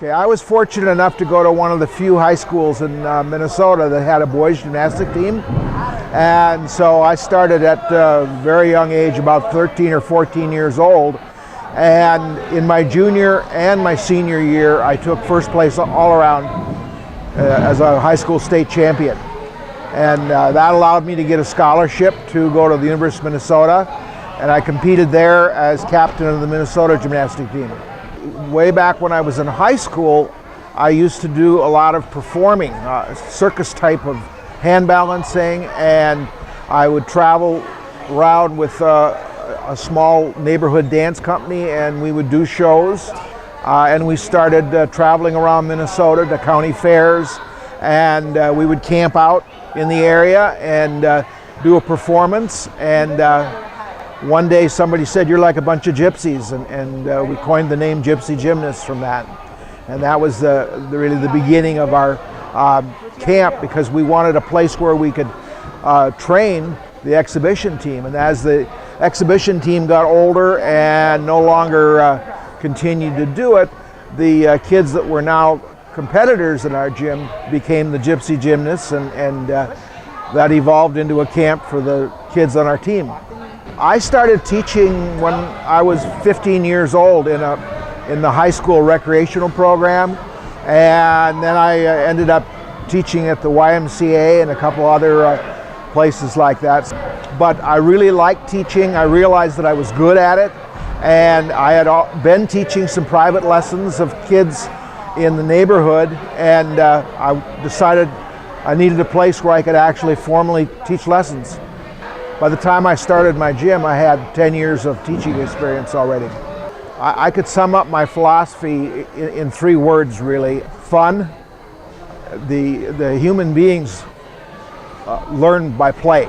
Okay, I was fortunate enough to go to one of the few high schools in Minnesota that had a boys gymnastic team. And so I started at a very young age, about 13 or 14 years old. And in my junior and my senior year, I took first place all around as a high school state champion. And that allowed me to get a scholarship to go to the University of Minnesota. And I competed there as captain of the Minnesota gymnastic team. Way back when I was in high school, I used to do a lot of performing, circus type of hand balancing, and I would travel around with a small neighborhood dance company, and we would do shows. And we started traveling around Minnesota to county fairs, and we would camp out in the area and do a performance. And one day somebody said, "You're like a bunch of gypsies," and we coined the name Gypsy Gymnasts from that. And that was really the beginning of our camp, because we wanted a place where we could train the exhibition team. And as the exhibition team got older and no longer continued to do it, the kids that were now competitors in our gym became the Gypsy Gymnasts, and that evolved into a camp for the kids on our team. I started teaching when I was 15 years old in the high school recreational program, and then I ended up teaching at the YMCA and a couple other places like that. But I really liked teaching. I realized that I was good at it, and I had been teaching some private lessons of kids in the neighborhood, and I decided I needed a place where I could actually formally teach lessons. By the time I started my gym, I had 10 years of teaching experience already. I could sum up my philosophy in 3 words, really. Fun. The human beings learn by play,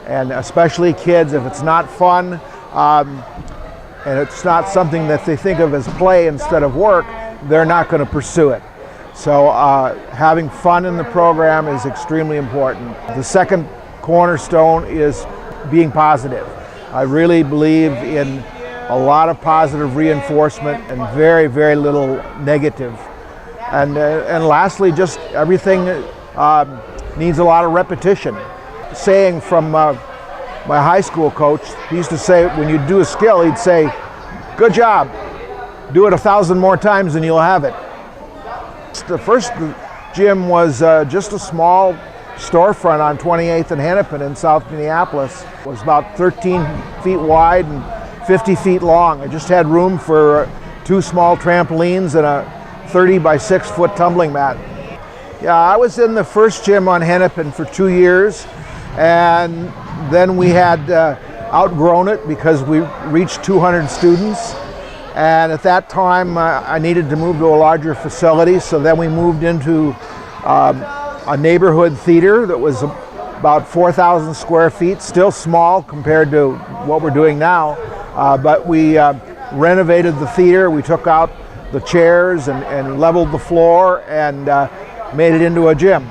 and especially kids. If it's not fun and it's not something that they think of as play instead of work, they're not going to pursue it. So having fun in the program is extremely important. The second cornerstone is being positive. I really believe in a lot of positive reinforcement and very, very little negative. And lastly, just everything needs a lot of repetition. Saying from my high school coach, he used to say, when you do a skill, he'd say, "Good job, do it 1,000 more times and you'll have it." The first gym was just a small storefront on 28th and Hennepin in South Minneapolis. It was about 13 feet wide and 50 feet long. I just had room for 2 small trampolines and a 30 by 6 foot tumbling mat. Yeah, I was in the first gym on Hennepin for 2 years, and then we had outgrown it because we reached 200 students. And at that time, I needed to move to a larger facility, so then we moved into a neighborhood theater that was about 4,000 square feet, still small compared to what we're doing now, but we renovated the theater. We took out the chairs and leveled the floor and made it into a gym.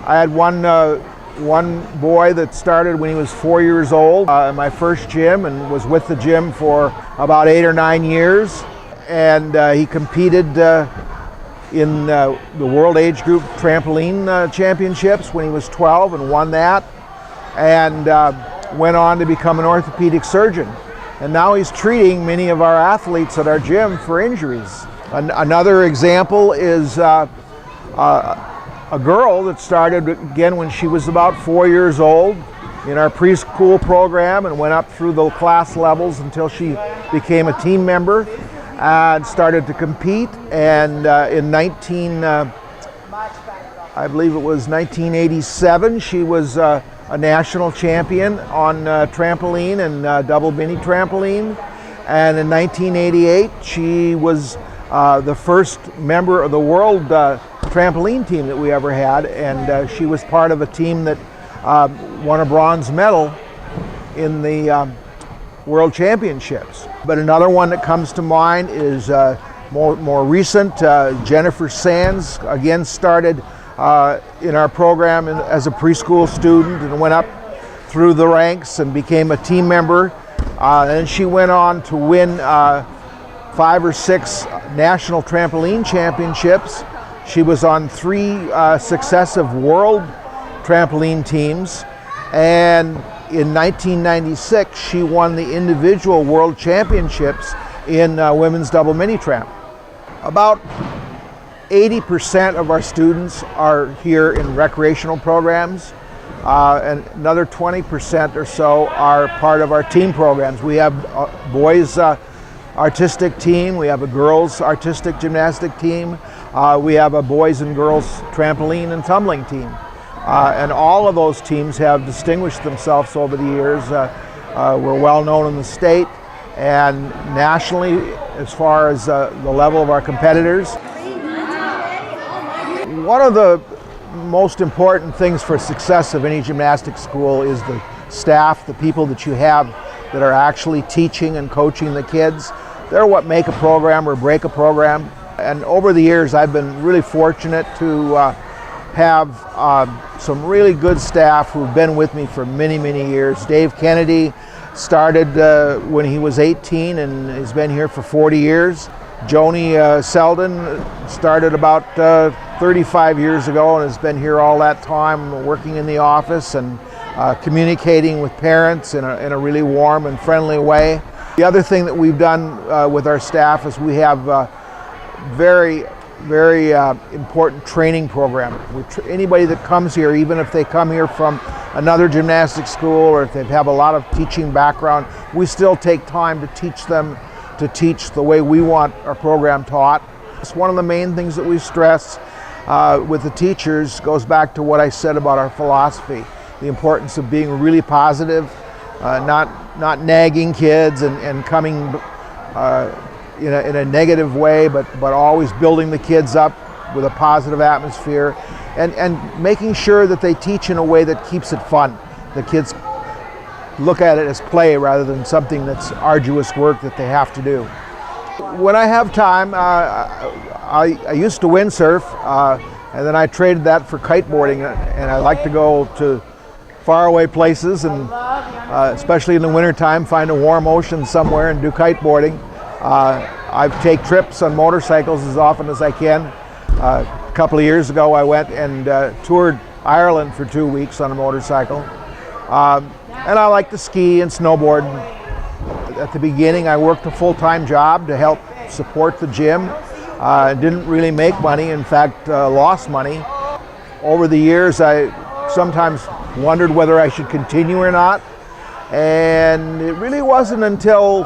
I had one boy that started when he was 4 years old in my first gym, and was with the gym for about 8 or 9 years, and he competed in the World Age Group Trampoline Championships when he was 12 and won that, and went on to become an orthopedic surgeon. And now he's treating many of our athletes at our gym for injuries. Another example is a girl that started again when she was about 4 years old in our preschool program and went up through the class levels until she became a team member and started to compete. And in I believe it was 1987, she was a national champion on trampoline and double mini trampoline. And in 1988, she was the first member of the world trampoline team that we ever had, and she was part of a team that won a bronze medal in the World Championships. But another one that comes to mind is more recent. Jennifer Sands again started in our program as a preschool student and went up through the ranks and became a team member. And she went on to win 5 or 6 national trampoline championships. She was on 3 successive world trampoline teams, and in 1996 she won the individual world championships in women's double mini tramp. About 80% of our students are here in recreational programs, and another 20% or so are part of our team programs. We have boys artistic team, we have a girls artistic gymnastic team, we have a boys and girls trampoline and tumbling team. And all of those teams have distinguished themselves over the years. We're well known in the state and nationally as far as the level of our competitors. One of the most important things for success of any gymnastics school is the staff, the people that you have that are actually teaching and coaching the kids. They're what make a program or break a program. And over the years I've been really fortunate to have some really good staff who've been with me for many, many years. Dave Kennedy started when he was 18 and has been here for 40 years. Joni Selden started about 35 years ago and has been here all that time, working in the office and communicating with parents in a really warm and friendly way. The other thing that we've done with our staff is we have very important training program. Anybody that comes here, even if they come here from another gymnastics school or if they have a lot of teaching background, we still take time to teach them to teach the way we want our program taught. It's one of the main things that we stress with the teachers goes back to what I said about our philosophy, the importance of being really positive, not nagging kids and coming in a negative way, but always building the kids up with a positive atmosphere and making sure that they teach in a way that keeps it fun. The kids look at it as play rather than something that's arduous work that they have to do. When I have time, I used to windsurf, and then I traded that for kiteboarding, and I like to go to faraway places, and especially in the wintertime, find a warm ocean somewhere and do kiteboarding. I take trips on motorcycles as often as I can. A couple of years ago I went and toured Ireland for 2 weeks on a motorcycle. And I like to ski and snowboard. At the beginning I worked a full-time job to help support the gym. Didn't really make money, in fact lost money. Over the years I sometimes wondered whether I should continue or not. And it really wasn't until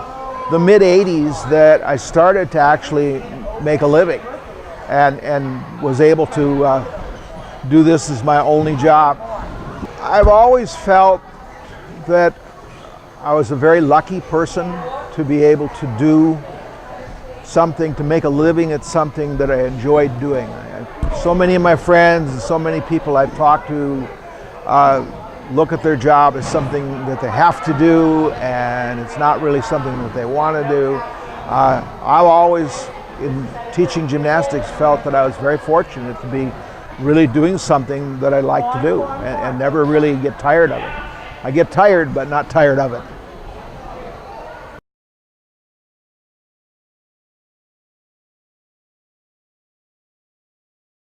the mid-'80s that I started to actually make a living and was able to do this as my only job. I've always felt that I was a very lucky person to be able to do something, to make a living at something that I enjoyed doing. So many of my friends and so many people I've talked to look at their job as something that they have to do, and it's not really something that they want to do. I've always, in teaching gymnastics, felt that I was very fortunate to be really doing something that I like to do and never really get tired of it. I get tired, but not tired of it.